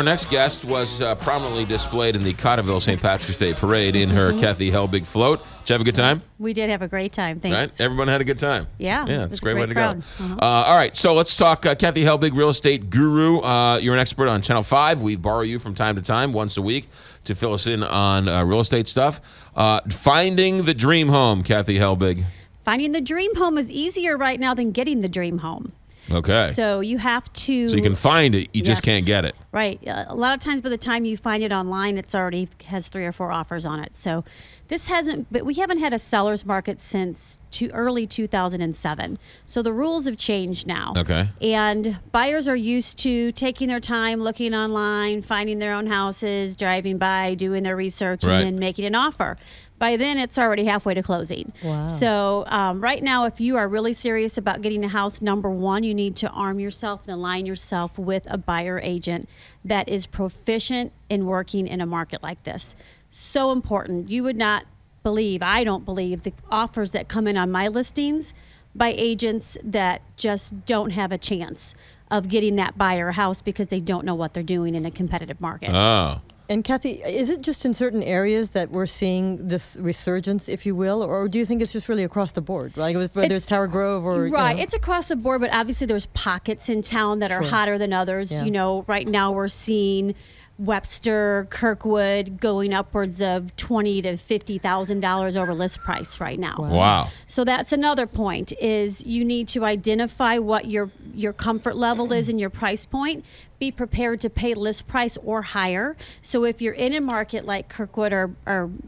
Our next guest was prominently displayed in the Cotterville St. Patrick's Day Parade in her Kathy Helbig float. Did you have a good time? We did have a great time. Thanks. Right? Everyone had a good time. Yeah. Yeah, it's a great way to crowd. go. All right, so let's talk Kathy Helbig, real estate guru. You're an expert on Channel 5. We borrow you from time to time, once a week, to fill us in on real estate stuff. Finding the dream home, Kathy Helbig. Finding the dream home is easier right now than getting the dream home. Okay. So you have to... So you can find it, you just can't get it. Right. A lot of times by the time you find it online, it's already has 3 or 4 offers on it. So this hasn't... But we haven't had a seller's market since early 2007. So the rules have changed now. Okay. And buyers are used to taking their time, looking online, finding their own houses, driving by, doing their research, and then making an offer. By then, it's already halfway to closing. Wow. So right now, if you are really serious about getting a house, number one, you need to arm yourself and align yourself with a buyer agent that is proficient in working in a market like this. So important. You would not believe, I don't believe, the offers that come in on my listings by agents that just don't have a chance of getting that buyer a house because they don't know what they're doing in a competitive market. Oh. And Kathy, is it just in certain areas that we're seeing this resurgence, if you will, or do you think it's just really across the board, like whether it's Tower Grove or right? It's across the board, but obviously there's pockets in town that are hotter than others. Yeah. You know, right now we're seeing Webster, Kirkwood going upwards of $20,000 to $50,000 over list price right now. Wow. So that's another point, is you need to identify what your comfort level is and your price point. Be prepared to pay list price or higher. So if you're in a market like Kirkwood or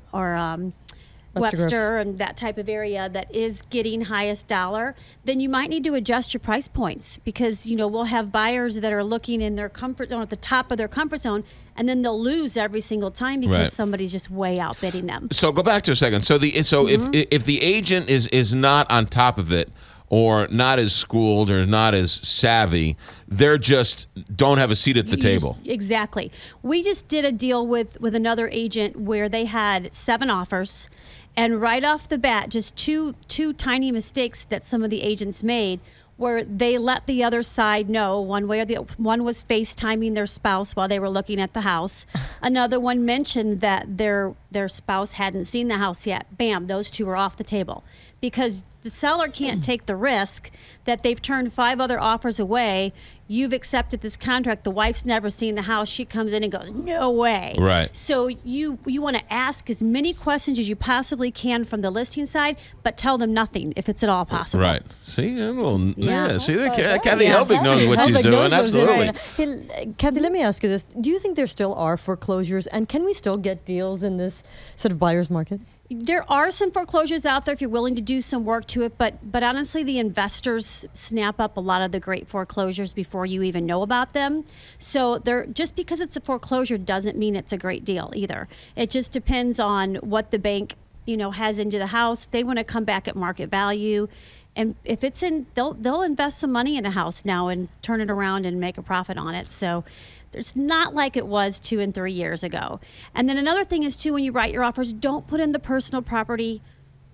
Webster and that type of area that is getting highest dollar, then you might need to adjust your price points, because we'll have buyers that are looking in their comfort zone, at the top of their comfort zone, and then they'll lose every single time because somebody's just way outbidding them. So go back to a second. So if the agent is not on top of it, or not as schooled or not as savvy, they're just don't have a seat at the table. Exactly. We just did a deal with another agent where they had 7 offers, and right off the bat, just two tiny mistakes that some of the agents made, where they let the other side know one way or the other. One was FaceTiming their spouse while they were looking at the house. Another one mentioned that their spouse hadn't seen the house yet. Bam, those 2 are off the table, because the seller can't take the risk that they've turned 5 other offers away. You've accepted this contract. The wife's never seen the house. She comes in and goes, no way. Right. So you want to ask as many questions as you possibly can from the listing side, but tell them nothing if it's at all possible. Right. See, see that Kathy Kathy Helbig knows what she's doing. Absolutely. Hey, Kathy, let me ask you this. Do you think there still are foreclosures, and can we still get deals in this sort of buyer's market? There are some foreclosures out there if you're willing to do some work to it, but honestly, the investors snap up a lot of the great foreclosures before you even know about them. So just because it's a foreclosure doesn't mean it's a great deal either. It just depends on what the bank has into the house. They want to come back at market value. And if it's they'll invest some money in a house now and turn it around and make a profit on it. So it's not like it was 2 and 3 years ago. And then another thing is, too, when you write your offers, don't put in the personal property.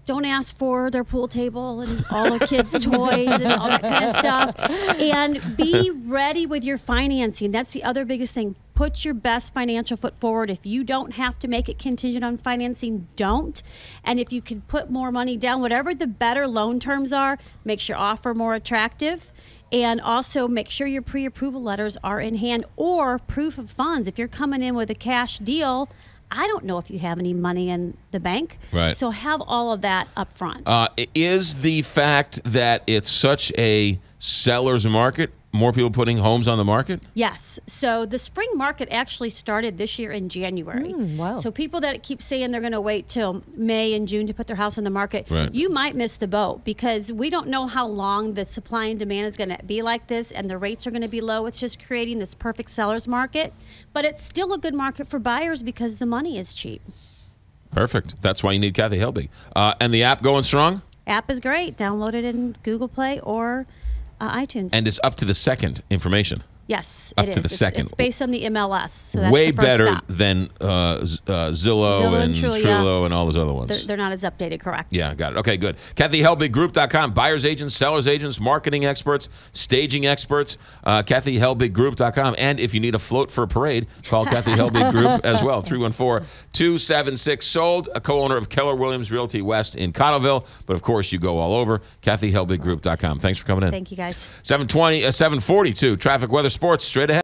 Don't ask for their pool table and all the kids' toys and all that kind of stuff. And be ready with your financing. That's the other biggest thing. Put your best financial foot forward. If you don't have to make it contingent on financing, don't. And if you can put more money down, whatever the better loan terms are, makes your offer more attractive. And also make sure your pre-approval letters are in hand, or proof of funds. If you're coming in with a cash deal, I don't know if you have any money in the bank. Right. So have all of that up front. Is the fact that it's such a seller's market, more people putting homes on the market? Yes. So the spring market actually started this year in January. Wow. So people that keep saying they're going to wait till May and June to put their house on the market, you might miss the boat, because we don't know how long the supply and demand is going to be like this, and the rates are going to be low. It's just creating this perfect seller's market. But it's still a good market for buyers because the money is cheap. Perfect. That's why you need Kathy Helbig. And the app going strong? App is great. Download it in Google Play or iTunes. And it's up to the second information. Yes, Up it to is. the second. It's based on the MLS. So that's Way the first better step. than Zillow and Trullo and all those other ones. They're not as updated, correct? Yeah, got it. Okay, good. KathyHelbigGroup.com. Buyers agents, sellers agents, marketing experts, staging experts. KathyHelbigGroup.com. And if you need a float for a parade, call Kathy Helbig Group as well. 314-276-SOLD. A co-owner of Keller Williams Realty West in Cottleville. But of course, you go all over. KathyHelbigGroup.com. Thanks for coming in. Thank you, guys. 742. Traffic, weather, sports. Straight ahead.